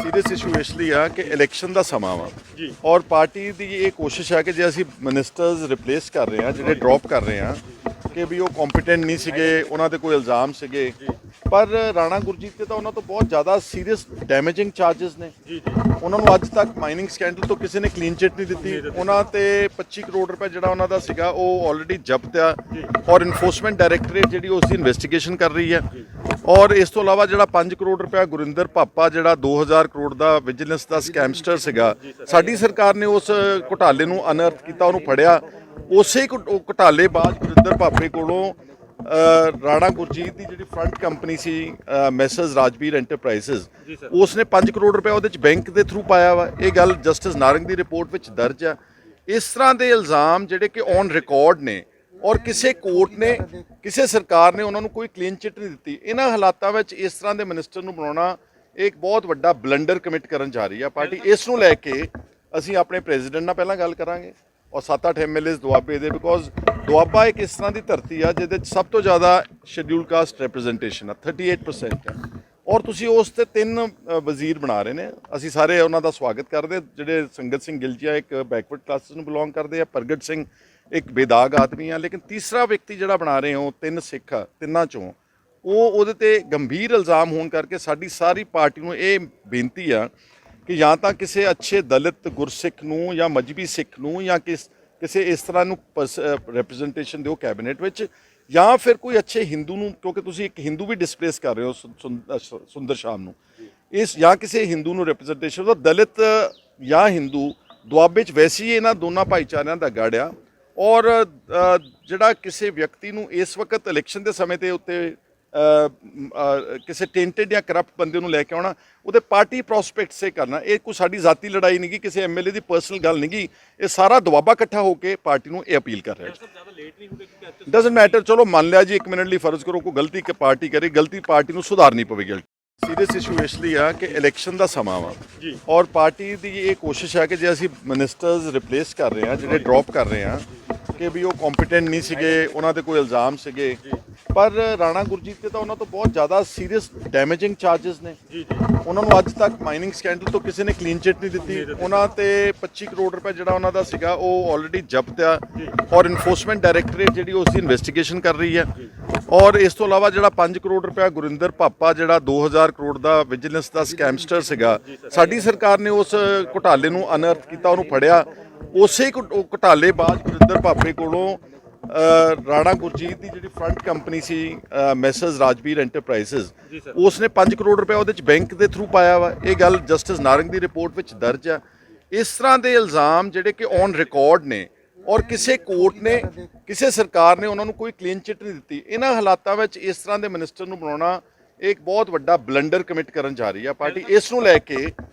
Serious issue ਇਸ ਲਈ ਆ ਕਿ ਇਲੈਕਸ਼ਨ ਦਾ ਸਮਾਂ ਵਾ ਜੀ ਔਰ ਪਾਰਟੀ ਦੀ ਇਹ ਕੋਸ਼ਿਸ਼ ਹੈ ਕਿ ਜੇ ਅਸੀਂ ਮਿਨਿਸਟਰਸ ਰਿਪਲੇਸ ਕਰ ਰਹੇ ਹਾਂ ਜਿਹੜੇ ਡ੍ਰੌਪ ਕਰ ਰਹੇ ਹਾਂ ਕਿ ਵੀ ਉਹ ਕੰਪੀਟੈਂਟ ਨਹੀਂ ਸੀਗੇ, ਉਹਨਾਂ ਦੇ ਕੋਈ ਇਲਜ਼ਾਮ ਸੀਗੇ, ਪਰ ਰਾਣਾ ਗੁਰਜੀਤ ਤੇ ਤਾਂ ਉਹਨਾਂ ਤੋਂ ਬਹੁਤ ਜ਼ਿਆਦਾ ਸੀਰੀਅਸ ਡੈਮੇਜਿੰਗ ਚਾਰजेस ਨੇ। ਜੀ ਉਹਨਾਂ ਨੂੰ ਅੱਜ ਤੱਕ ਮਾਈਨਿੰਗ ਸਕੈਂਡਲ ਤੋਂ ਕਿਸੇ ਨੇ ਕਲੀਨ ਚਿੱਟ ਨਹੀਂ ਦਿੱਤੀ। ਉਹਨਾਂ ਤੇ 25 ਕਰੋੜ ਰੁਪਏ ਜਿਹੜਾ ਉਹਨਾਂ ਦਾ ਸੀਗਾ ਉਹ ਆਲਰੇਡੀ ਜ਼ਬਤ ਆ ਔਰ ਇਨਫੋਰਸਮੈਂਟ ਡਾਇਰੈਕਟੋਰੇਟ ਜਿਹੜੀ ਉਸ ਦੀ ਇਨਵੈਸਟੀਗੇਸ਼ਨ ਕਰ ਰਹੀ ਹੈ। ਔਰ ਇਸ ਤੋਂ ਇਲਾਵਾ ਜਿਹੜਾ 5 ਕਰੋੜ ਰੁਪਏ ਗੁਰਿੰਦਰ ਭਾਪਾ ਜਿਹੜਾ 2000 ਕਰੋੜ ਦਾ ਵਿਜੀਲੈਂਸ ਦਾ ਸਕੈਮਸਟਰ ਸੀਗਾ, ਸਾਡੀ ਸਰਕਾਰ ਨੇ ਉਸ ਘੁਟਾਲੇ ਨੂੰ ਅਨਅਰਥ ਕੀਤਾ, ਉਹਨੂੰ ਫੜਿਆ। ਉਸੇ ਘੁਟਾਲੇ ਬਾਅਦ ਗੁਰਿੰਦਰ ਭਾਪੇ ਕੋਲੋਂ ਰਾਣਾ ਗੁਰਜੀਤ ਦੀ ਜਿਹੜੀ ਫਰੰਟ ਕੰਪਨੀ ਸੀ ਮੈਸਰਸ ਰਾਜਵੀਰ ਐਂਟਰਪ੍ਰਾਈਜ਼ਸ, ਉਸਨੇ 5 ਕਰੋੜ ਰੁਪਏ ਉਹਦੇ ਚ ਬੈਂਕ ਦੇ ਥਰੂ ਪਾਇਆ ਵਾ। ਇਹ ਗੱਲ ਜਸਟਿਸ ਨਾਰੰਗ ਦੀ ਰਿਪੋਰਟ ਵਿੱਚ ਦਰਜ ਆ। ਇਸ ਤਰ੍ਹਾਂ ਦੇ ਇਲਜ਼ਾਮ ਜਿਹੜੇ ਕਿ ਔਨ ਰਿਕਾਰਡ ਨੇ ਔਰ ਕਿਸੇ ਕੋਰਟ ਨੇ, ਕਿਸੇ ਸਰਕਾਰ ਨੇ ਉਹਨਾਂ ਨੂੰ ਕੋਈ ਕਲੀਨ ਚਿੱਟ ਨਹੀਂ ਦਿੱਤੀ। ਇਹਨਾਂ ਹਾਲਾਤਾਂ ਵਿੱਚ ਇਸ ਤਰ੍ਹਾਂ ਦੇ ਮਿਨਿਸਟਰ ਨੂੰ ਬਣਾਉਣਾ ਇੱਕ ਬਹੁਤ ਵੱਡਾ ਬਲੰਡਰ ਕਮਿਟ ਕਰਨ ਜਾ ਰਹੀ ਆ ਪਾਰਟੀ। ਇਸ ਨੂੰ ਲੈ ਕੇ ਅਸੀਂ ਆਪਣੇ ਪ੍ਰੈਜ਼ੀਡੈਂਟ ਨਾਲ ਪਹਿਲਾਂ ਗੱਲ ਕਰਾਂਗੇ ਔਰ 7-8 ਐਮਐਲਏਸ ਦੁਆਬੇ ਦੇ, ਬਿਕੋਜ਼ ਦੁਆਬਾ ਇੱਕ ਇਸ ਤਰ੍ਹਾਂ ਦੀ ਧਰਤੀ ਆ ਜਿਹਦੇ 'ਚ ਸਭ ਤੋਂ ਜ਼ਿਆਦਾ ਸ਼ੈਡਿਊਲ ਕਾਸਟ ਰਿਪਰੈਜ਼ੈਂਟੇਸ਼ਨ ਆ, 38% ਆ। ਔਰ ਤੁਸੀਂ ਉਸ ਤੇ 3 ਵਜ਼ੀਰ ਬਣਾ ਰਹੇ ਨੇ। ਅਸੀਂ ਸਾਰੇ ਉਹਨਾਂ ਦਾ ਸਵਾਗਤ ਕਰਦੇ। ਜਿਹੜੇ ਸੰਗਤ ਸਿੰਘ ਗਿਲਜੀਆ ਇੱਕ ਬੈਕਵਰਡ ਕਲਾਸਿਸ ਨੂੰ ਬਿਲੋਂਗ ਕਰਦੇ ਆ, ਪ੍ਰਗਟ ਸਿੰਘ ਇੱਕ ਬੇਦਾਗ ਆਦਮੀ ਆ, ਲੇਕਿਨ ਤੀਸਰਾ ਵਿਅਕਤੀ ਜਿਹੜਾ ਬਣਾ ਰਹੇ ਹੋ 3 ਸਿੱਖ ਆ, ਤਿੰਨਾਂ ਚੋਂ ਉਹਦੇ ਤੇ ਗੰਭੀਰ ਇਲਜ਼ਾਮ ਹੋਣ ਕਰਕੇ ਸਾਡੀ ਸਾਰੀ ਪਾਰਟੀ ਨੂੰ ਇਹ ਬੇਨਤੀ ਆ ਕਿ ਜਾਂ ਤਾਂ ਕਿਸੇ ਅੱਛੇ ਦਲਿਤ ਗੁਰਸਿੱਖ ਨੂੰ ਜਾਂ ਮਜਬੀ ਸਿੱਖ ਨੂੰ ਜਾਂ ਕਿਸੇ ਇਸ ਤਰ੍ਹਾਂ ਨੂੰ ਰਿਪਰੈਜ਼ੈਂਟੇਸ਼ਨ ਦਿਓ ਕੈਬਨਿਟ ਵਿੱਚ, ਜਾਂ ਫਿਰ ਕੋਈ ਅੱਛੇ ਹਿੰਦੂ ਨੂੰ, ਕਿਉਂਕਿ ਤੁਸੀਂ ਇੱਕ ਹਿੰਦੂ ਵੀ ਡਿਸਪਲੇਸ ਕਰ ਰਹੇ ਹੋ ਸੁੰਦਰ ਸ਼ਾਮ ਨੂੰ, ਇਸ ਜਾਂ ਕਿਸੇ ਹਿੰਦੂ ਨੂੰ ਰਿਪਰੈਜ਼ੈਂਟੇਸ਼ਨ ਦਾ। ਦਲਿਤ ਜਾਂ ਹਿੰਦੂ ਦੁਆਬੇ 'ਚ ਵੈਸੇ ਹੀ ਇਹਨਾਂ ਦੋਨਾਂ ਭਾਈਚਾਰਿਆਂ ਦਾ ਗੜ ਆ। ਔਰ ਜਿਹੜਾ ਕਿਸੇ ਵਿਅਕਤੀ ਨੂੰ ਇਸ ਵਕਤ ਇਲੈਕਸ਼ਨ ਦੇ ਸਮੇਂ ਤੇ ਉੱਤੇ ਕਿਸੇ ਟੈਂਟਡ ਜਾਂ ਕਰਪਟ ਬੰਦੇ ਨੂੰ ਲੈ ਕੇ ਆਉਣਾ, ਉਹਦੇ ਪਾਰਟੀ ਪ੍ਰੋਸਪੈਕਟ ਸੇ ਕਰਨਾ, ਇਹ ਕੋਈ ਸਾਡੀ ਜ਼ਾਤੀ ਲੜਾਈ ਨਹੀਂ ਗੀ, ਕਿਸੇ ਐਮਐਲਏ ਦੀ ਪਰਸਨਲ ਗੱਲ ਨਹੀਂ ਗੀ। ਇਹ ਸਾਰਾ ਦੁਆਬਾ ਇਕੱਠਾ ਹੋ ਕੇ ਪਾਰਟੀ ਨੂੰ ਇਹ ਅਪੀਲ ਕਰ ਰਿਹਾ ਹੈ। ਡਜ਼ਨਟ ਮੈਟਰ, ਚਲੋ ਮੰਨ ਲਿਆ ਜੀ, 1 ਮਿੰਟ ਲਈ ਫਰਜ਼ ਕਰੋ ਕੋਈ ਗਲਤੀ ਕਿ ਪਾਰਟੀ ਕਰੇ, ਗਲਤੀ ਪਾਰਟੀ ਨੂੰ ਸੁਧਾਰਨੀ ਪਵੇਗੀ। ਸੀਰੀਅਸ ਇਸ਼ੂ ਇਸ ਲਈ ਆ ਕਿ ਇਲੈਕਸ਼ਨ ਦਾ ਸਮਾਂ ਵਾ ਔਰ ਪਾਰਟੀ ਦੀ ਇਹ ਕੋਸ਼ਿਸ਼ ਹੈ ਕਿ ਜੇ ਅਸੀਂ ਮਿਨਿਸਟਰਸ ਰਿਪਲੇਸ ਕਰ ਰਹੇ ਹਾਂ ਜਿਹੜੇ ਡ੍ਰੌਪ ਕਰ ਰਹੇ ਹਾਂ ਕਿ ਵੀ ਉਹ ਕੰਪੀਟੈਂਟ ਨਹੀਂ ਸੀਗੇ, ਉਹਨਾਂ ਦੇ ਕੋਈ ਇਲਜ਼ਾਮ ਸੀਗੇ, ਪਰ ਰਾਣਾ ਗੁਰਜੀਤ ਤੇ ਤਾਂ ਉਹਨਾਂ ਤੋਂ ਬਹੁਤ ਜ਼ਿਆਦਾ ਸੀਰੀਅਸ ਡੈਮੇਜਿੰਗ ਚਾਰजेस ਨੇ। ਉਹਨਾਂ ਨੂੰ ਅੱਜ ਤੱਕ ਮਾਈਨਿੰਗ ਸਕੈਂਡਲ ਤੋਂ ਕਿਸੇ ਨੇ ਕਲੀਨ ਚਿੱਟ ਨਹੀਂ ਦਿੱਤੀ। ਉਹਨਾਂ ਤੇ 25 ਕਰੋੜ ਰੁਪਏ ਜਿਹੜਾ ਉਹਨਾਂ ਦਾ ਸੀਗਾ ਉਹ ਆਲਰੇਡੀ ਜ਼ਬਤ ਆ ਔਰ ਇਨਫੋਰਸਮੈਂਟ ਡਾਇਰੈਕਟੋਰੇਟ ਜਿਹੜੀ ਉਸ ਦੀ ਇਨਵੈਸਟੀਗੇਸ਼ਨ ਕਰ ਰਹੀ ਹੈ। ਔਰ ਇਸ ਤੋਂ ਇਲਾਵਾ ਜਿਹੜਾ 5 ਕਰੋੜ ਰੁਪਏ ਗੁਰਿੰਦਰ ਭਾਪਾ ਜਿਹੜਾ 2000 ਕਰੋੜ ਦਾ ਵਿਜੀਲੈਂਸ ਦਾ ਸਕੈਮਸਟਰ ਸੀਗਾ, ਸਾਡੀ ਸਰਕਾਰ ਨੇ ਉਸ ਘੁਟਾਲੇ ਨੂੰ ਅਨਅਰਥ ਕੀਤਾ, ਉਹਨੂੰ ਫੜਿਆ। ਉਸੇ ਘੁਟਾਲੇ ਬਾਅਦ ਗੁਰਿੰਦਰ ਭਾਪੇ ਕੋਲੋਂ ਰਾਣਾ ਗੁਰਜੀਤ ਦੀ ਜਿਹੜੀ ਫਰੰਟ ਕੰਪਨੀ ਸੀ ਮੈਸਰਸ ਰਾਜਵੀਰ ਐਂਟਰਪ੍ਰਾਈਜ਼ਸ, ਉਸਨੇ 5 ਕਰੋੜ ਰੁਪਏ ਉਹਦੇ ਚ ਬੈਂਕ ਦੇ ਥਰੂ ਪਾਇਆ ਵਾ। ਇਹ ਗੱਲ ਜਸਟਿਸ ਨਾਰੰਗ ਦੀ ਰਿਪੋਰਟ ਵਿੱਚ ਦਰਜ ਆ। ਇਸ ਤਰ੍ਹਾਂ ਦੇ ਇਲਜ਼ਾਮ ਜਿਹੜੇ ਕਿ ਔਨ ਰਿਕਾਰਡ ਨੇ ਔਰ ਕਿਸੇ ਕੋਰਟ ਨੇ, ਕਿਸੇ ਸਰਕਾਰ ਨੇ ਉਹਨਾਂ ਨੂੰ ਕੋਈ ਕਲੀਨ ਚਿੱਟ ਨਹੀਂ ਦਿੱਤੀ। ਇਹਨਾਂ ਹਾਲਾਤਾਂ ਵਿੱਚ ਇਸ ਤਰ੍ਹਾਂ ਦੇ ਮਿਨਿਸਟਰ ਨੂੰ ਬਣਾਉਣਾ ਇੱਕ ਬਹੁਤ ਵੱਡਾ ਬਲੰਡਰ ਕਮਿਟ ਕਰਨ ਜਾ ਰਹੀ ਆ ਪਾਰਟੀ। ਇਸ ਨੂੰ ਲੈ ਕੇ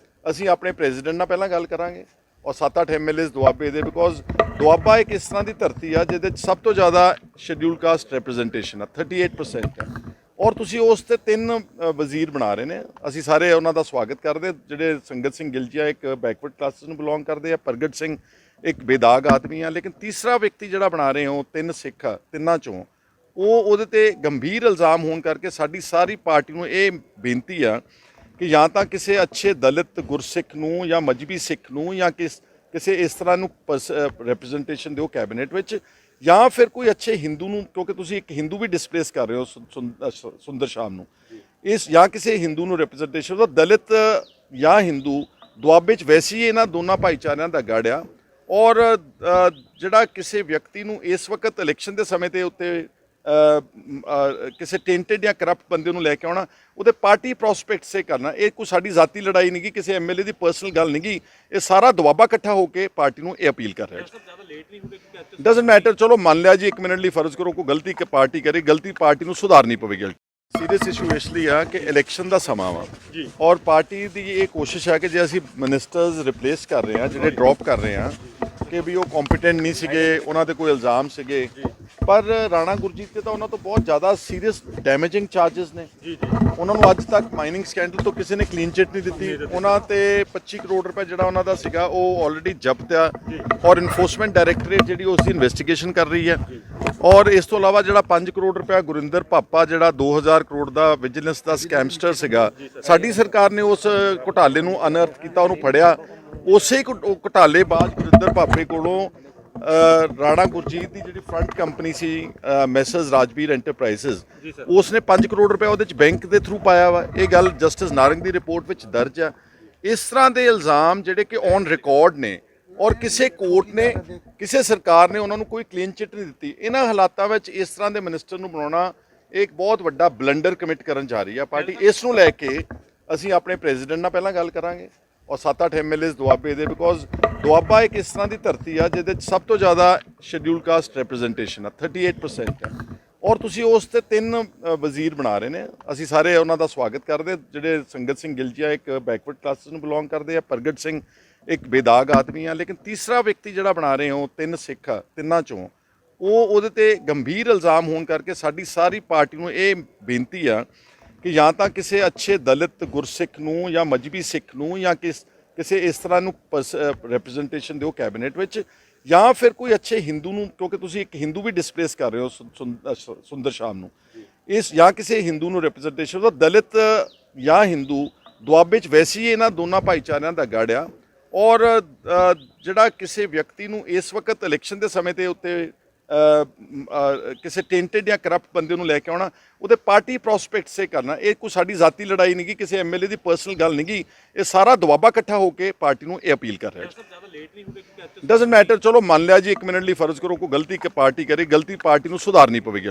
ਅਸੀਂ ਆਪਣੇ ਪ੍ਰੈਜ਼ੀਡੈਂਟ ਨਾਲ ਪਹਿਲਾਂ ਗੱਲ ਕਰਾਂਗੇ ਔਰ 7-8 ਐਮਐਲਏਸ ਦੁਆਬੇ ਦੇ, ਬਿਕੋਜ਼ ਦੁਆਬਾ ਇੱਕ ਇਸ ਤਰ੍ਹਾਂ ਦੀ ਧਰਤੀ ਆ ਜਿਹਦੇ 'ਚ ਸਭ ਤੋਂ ਜ਼ਿਆਦਾ ਸ਼ੈਡਿਊਲ ਕਾਸਟ ਰਿਪਰੈਜ਼ੈਂਟੇਸ਼ਨ ਆ, 38% ਆ। ਔਰ ਤੁਸੀਂ ਉਸ ਤੇ 3 ਵਜ਼ੀਰ ਬਣਾ ਰਹੇ ਨੇ। ਅਸੀਂ ਸਾਰੇ ਉਹਨਾਂ ਦਾ ਸਵਾਗਤ ਕਰਦੇ। ਜਿਹੜੇ ਸੰਗਤ ਸਿੰਘ ਗਿਲਜੀਆ ਇੱਕ ਬੈਕਵਰਡ ਕਲਾਸਿਸ ਨੂੰ ਬਿਲੋਂਗ ਕਰਦੇ ਆ, ਪ੍ਰਗਟ ਸਿੰਘ ਇੱਕ ਬੇਦਾਗ ਆਦਮੀ ਆ, ਲੇਕਿਨ ਤੀਸਰਾ ਵਿਅਕਤੀ ਜਿਹੜਾ ਬਣਾ ਰਹੇ ਹੋ 3 ਸਿੱਖ ਆ, ਤਿੰਨਾਂ ਚੋਂ ਉਹਦੇ ਤੇ ਗੰਭੀਰ ਇਲਜ਼ਾਮ ਹੋਣ ਕਰਕੇ ਸਾਡੀ ਸਾਰੀ ਪਾਰਟੀ ਨੂੰ ਇਹ ਬੇਨਤੀ ਆ ਕਿ ਜਾਂ ਤਾਂ ਕਿਸੇ ਅੱਛੇ ਦਲਿਤ ਗੁਰਸਿੱਖ ਨੂੰ ਜਾਂ ਮਜਬੀ ਸਿੱਖ ਨੂੰ ਜਾਂ ਕਿਸੇ ਇਸ ਤਰ੍ਹਾਂ ਨੂੰ ਰਿਪਰੈਜ਼ੈਂਟੇਸ਼ਨ ਦਿਓ ਕੈਬਨਿਟ ਵਿੱਚ, ਜਾਂ ਫਿਰ ਕੋਈ ਅੱਛੇ ਹਿੰਦੂ ਨੂੰ, ਕਿਉਂਕਿ ਤੁਸੀਂ ਇੱਕ ਹਿੰਦੂ ਵੀ ਡਿਸਪਲੇਸ ਕਰ ਰਹੇ ਹੋ ਸੁੰਦਰ ਸ਼ਾਮ ਨੂੰ, ਇਸ ਜਾਂ ਕਿਸੇ ਹਿੰਦੂ ਨੂੰ ਰਿਪਰੈਜ਼ੈਂਟੇਸ਼ਨ ਦਾ। ਦਲਿਤ ਜਾਂ ਹਿੰਦੂ ਦੁਆਬੇ 'ਚ ਵੈਸੇ ਹੀ ਇਹਨਾਂ ਦੋਨਾਂ ਭਾਈਚਾਰਿਆਂ ਦਾ ਗੜ ਆ। ਔਰ ਜਿਹੜਾ ਕਿਸੇ ਵਿਅਕਤੀ ਨੂੰ ਇਸ ਵਕਤ ਇਲੈਕਸ਼ਨ ਦੇ ਸਮੇਂ ਤੇ ਉੱਤੇ ਕਿਸੇ ਟੈਂਟਡ ਜਾਂ ਕਰਪਟ ਬੰਦੇ ਨੂੰ ਲੈ ਕੇ ਆਉਣਾ, ਉਹਦੇ ਪਾਰਟੀ ਪ੍ਰੋਸਪੈਕਟ ਸੇ ਕਰਨਾ, ਇਹ ਕੋਈ ਸਾਡੀ ਜ਼ਾਤੀ ਲੜਾਈ ਨਹੀਂ ਗੀ, ਕਿਸੇ ਐਮਐਲਏ ਦੀ ਪਰਸਨਲ ਗੱਲ ਨਹੀਂ ਗੀ। ਇਹ ਸਾਰਾ ਦੁਆਬਾ ਇਕੱਠਾ ਹੋ ਕੇ ਪਾਰਟੀ ਨੂੰ ਇਹ ਅਪੀਲ ਕਰ ਰਿਹਾ ਹੈ। ਡਜ਼ਨਟ ਮੈਟਰ, ਚਲੋ ਮੰਨ ਲਿਆ ਜੀ, 1 ਮਿੰਟ ਲਈ ਫਰਜ਼ ਕਰੋ ਕੋਈ ਗਲਤੀ ਕਿ ਪਾਰਟੀ ਕਰੇ, ਗਲਤੀ ਪਾਰਟੀ ਨੂੰ ਸੁਧਾਰਨੀ ਪਵੇਗੀ। ਸੀਰੀਅਸ ਇਸ਼ੂ ਇਸ ਲਈ ਆ ਕਿ ਇਲੈਕਸ਼ਨ ਦਾ ਸਮਾਂ ਵਾ ਔਰ ਪਾਰਟੀ ਦੀ ਇਹ ਕੋਸ਼ਿਸ਼ ਹੈ ਕਿ ਜੇ ਅਸੀਂ ਮਿਨਿਸਟਰਸ ਰਿਪਲੇਸ ਕਰ ਰਹੇ ਹਾਂ ਜਿਹੜੇ ਡ੍ਰੌਪ ਕਰ ਰਹੇ ਹਾਂ ਕਿ ਵੀ ਉਹ ਕੰਪੀਟੈਂਟ ਨਹੀਂ ਸੀਗੇ, ਉਹਨਾਂ ਦੇ ਕੋਈ ਇਲਜ਼ਾਮ ਸੀਗੇ, ਪਰ ਰਾਣਾ ਗੁਰਜੀਤ ਤੇ ਤਾਂ ਉਹਨਾਂ ਤੋਂ ਬਹੁਤ ਜ਼ਿਆਦਾ ਸੀਰੀਅਸ ਡੈਮੇਜਿੰਗ ਚਾਰजेस ਨੇ ਜੀ ਉਹਨਾਂ ਨੂੰ ਅੱਜ ਤੱਕ ਮਾਈਨਿੰਗ ਸਕੈਂਡਲ ਤੋਂ ਕਿਸੇ ਨੇ ਕਲੀਨ ਚਿੱਟ ਨਹੀਂ ਦਿੱਤੀ ਉਹਨਾਂ ਤੇ 25 ਕਰੋੜ ਰੁਪਏ ਜਿਹੜਾ ਉਹਨਾਂ ਦਾ ਸੀਗਾ ਉਹ ਆਲਰੇਡੀ ਜ਼ਬਤ ਆ ਔਰ ਇਨਫੋਰਸਮੈਂਟ ਡਾਇਰੈਕਟੋਰੇਟ ਜਿਹੜੀ ਉਸ ਦੀ ਇਨਵੈਸਟੀਗੇਸ਼ਨ ਕਰ ਰਹੀ ਹੈ ਔਰ ਇਸ ਤੋਂ ਇਲਾਵਾ ਜਿਹੜਾ 5 ਕਰੋੜ ਰੁਪਏ ਗੁਰਿੰਦਰ ਪਾਪਾ ਜਿਹੜਾ 2000 ਕਰੋੜ ਦਾ ਵਿਜੀਲੈਂਸ ਦਾ ਸਕੈਮਸਟਰ ਸੀਗਾ ਸਾਡੀ ਸਰਕਾਰ ਨੇ ਉਸ ਘੁਟਾਲੇ ਨੂੰ ਅਨਅਰਥ ਕੀਤਾ ਉਹਨੂੰ ਫੜਿਆ ਉਸੇ ਘੁਟਾਲੇ ਬਾਅਦ ਗੁਰਿੰਦਰ ਪਾਪੇ ਕੋਲੋਂ ਰਾਣਾ ਗੁਰਜੀਤ ਦੀ ਜਿਹੜੀ ਫਰੰਟ ਕੰਪਨੀ ਸੀ ਮੈਸਰਸ ਰਾਜਵੀਰ ਐਂਟਰਪ੍ਰਾਈਜ਼ਸ ਉਸਨੇ 5 ਕਰੋੜ ਰੁਪਏ ਉਹਦੇ ਚ ਬੈਂਕ ਦੇ ਥਰੂ ਪਾਇਆ ਵਾ ਇਹ ਗੱਲ ਜਸਟਿਸ ਨਾਰੰਗ ਦੀ ਰਿਪੋਰਟ ਵਿੱਚ ਦਰਜ ਆ ਇਸ ਤਰ੍ਹਾਂ ਦੇ ਇਲਜ਼ਾਮ ਜਿਹੜੇ ਕਿ ਔਨ ਰਿਕਾਰਡ ਨੇ ਔਰ ਕਿਸੇ ਕੋਰਟ ਨੇ ਕਿਸੇ ਸਰਕਾਰ ਨੇ ਉਹਨਾਂ ਨੂੰ ਕੋਈ ਕਲੀਨ ਚਿੱਟ ਨਹੀਂ ਦਿੱਤੀ ਇਹਨਾਂ ਹਾਲਾਤਾਂ ਵਿੱਚ ਇਸ ਤਰ੍ਹਾਂ ਦੇ ਮਿਨਿਸਟਰ ਨੂੰ ਬਣਾਉਣਾ ਇੱਕ ਬਹੁਤ ਵੱਡਾ ਬਲੰਡਰ ਕਮਿਟ ਕਰਨ ਜਾ ਰਹੀ ਆ ਪਾਰਟੀ ਇਸ ਨੂੰ ਲੈ ਕੇ ਅਸੀਂ ਆਪਣੇ ਪ੍ਰੈਜ਼ੀਡੈਂਟ ਨਾਲ ਪਹਿਲਾਂ ਗੱਲ ਕਰਾਂਗੇ ਔਰ 7-8 ਐਮਐਲਏਸ ਦੁਆਬੇ ਦੇ ਬਿਕੋਜ਼ ਦੁਆਬਾ ਇੱਕ ਇਸ ਤਰ੍ਹਾਂ ਦੀ ਧਰਤੀ ਆ ਜਿਹਦੇ 'ਚ ਸਭ ਤੋਂ ਜ਼ਿਆਦਾ ਸ਼ੈਡਿਊਲ ਕਾਸਟ ਰਿਪਰੈਜ਼ੈਂਟੇਸ਼ਨ ਆ 38% ਆ ਔਰ ਤੁਸੀਂ ਉਸ ਤੇ 3 ਵਜ਼ੀਰ ਬਣਾ ਰਹੇ ਨੇ ਅਸੀਂ ਸਾਰੇ ਉਹਨਾਂ ਦਾ ਸਵਾਗਤ ਕਰਦੇ ਜਿਹੜੇ ਸੰਗਤ ਸਿੰਘ ਗਿਲਜੀਆ ਇੱਕ ਬੈਕਵਰਡ ਕਲਾਸਿਸ ਨੂੰ ਬਿਲੋਂਗ ਕਰਦੇ ਆ ਪ੍ਰਗਟ ਸਿੰਘ ਇੱਕ ਬੇਦਾਗ ਆਦਮੀ ਆ ਲੇਕਿਨ ਤੀਸਰਾ ਵਿਅਕਤੀ ਜਿਹੜਾ ਬਣਾ ਰਹੇ ਹੋ 3 ਸਿੱਖ ਆ ਤਿੰਨਾਂ ਚੋਂ ਉਹਦੇ ਤੇ ਗੰਭੀਰ ਇਲਜ਼ਾਮ ਹੋਣ ਕਰਕੇ ਸਾਡੀ ਸਾਰੀ ਪਾਰਟੀ ਨੂੰ ਇਹ ਬੇਨਤੀ ਆ ਕਿ ਜਾਂ ਤਾਂ ਕਿਸੇ ਅੱਛੇ ਦਲਿਤ ਗੁਰਸਿੱਖ ਨੂੰ ਜਾਂ ਮਜਬੀ ਸਿੱਖ ਨੂੰ ਜਾਂ ਕਿਸੇ ਇਸ ਤਰ੍ਹਾਂ ਨੂੰ ਰਿਪਰੈਜ਼ੈਂਟੇਸ਼ਨ ਦਿਓ ਕੈਬਨਿਟ ਵਿੱਚ ਜਾਂ ਫਿਰ ਕੋਈ ਅੱਛੇ ਹਿੰਦੂ ਨੂੰ ਕਿਉਂਕਿ ਤੁਸੀਂ ਇੱਕ ਹਿੰਦੂ ਵੀ ਡਿਸਪਲੇਸ ਕਰ ਰਹੇ ਹੋ ਸੁੰਦਰ ਸ਼ਾਮ ਨੂੰ ਇਸ ਜਾਂ ਕਿਸੇ ਹਿੰਦੂ ਨੂੰ ਰਿਪਰੈਜ਼ੈਂਟੇਸ਼ਨ ਦਾ ਦਲਿਤ ਜਾਂ ਹਿੰਦੂ ਦੁਆਬੇ 'ਚ ਵੈਸੇ ਹੀ ਇਹਨਾਂ ਦੋਨਾਂ ਭਾਈਚਾਰਿਆਂ ਦਾ ਗੜ ਆ ਔਰ ਜਿਹੜਾ ਕਿਸੇ ਵਿਅਕਤੀ ਨੂੰ ਇਸ ਵਕਤ ਇਲੈਕਸ਼ਨ ਦੇ ਸਮੇਂ ਤੇ ਉੱਤੇ ਕਿਸੇ ਟੈਂਟਡ ਜਾਂ ਕਰਪਟ ਬੰਦੇ ਨੂੰ ਲੈ ਕੇ ਆਉਣਾ ਉਹਦੇ ਪਾਰਟੀ ਪ੍ਰੋਸਪੈਕਟ ਸੇ ਕਰਨਾ ਇਹ ਕੋਈ ਸਾਡੀ ਜ਼ਾਤੀ ਲੜਾਈ ਨਹੀਂ ਗੀ ਕਿਸੇ ਐਮਐਲਏ ਦੀ ਪਰਸਨਲ ਗੱਲ ਨਹੀਂ ਗੀ ਇਹ ਸਾਰਾ ਦੁਆਬਾ ਇਕੱਠਾ ਹੋ ਕੇ ਪਾਰਟੀ ਨੂੰ ਇਹ ਅਪੀਲ ਕਰ ਰਿਹਾ ਹੈ ਡਜ਼ਨਟ ਮੈਟਰ ਚਲੋ ਮੰਨ ਲਿਆ ਜੀ 1 ਮਿੰਟ ਲਈ ਫਰਜ਼ ਕਰੋ ਕੋਈ ਗਲਤੀ ਪਾਰਟੀ ਕਰੇ ਗਲਤੀ ਪਾਰਟੀ ਨੂੰ ਸੁਧਾਰਨੀ ਪਵੇਗੀ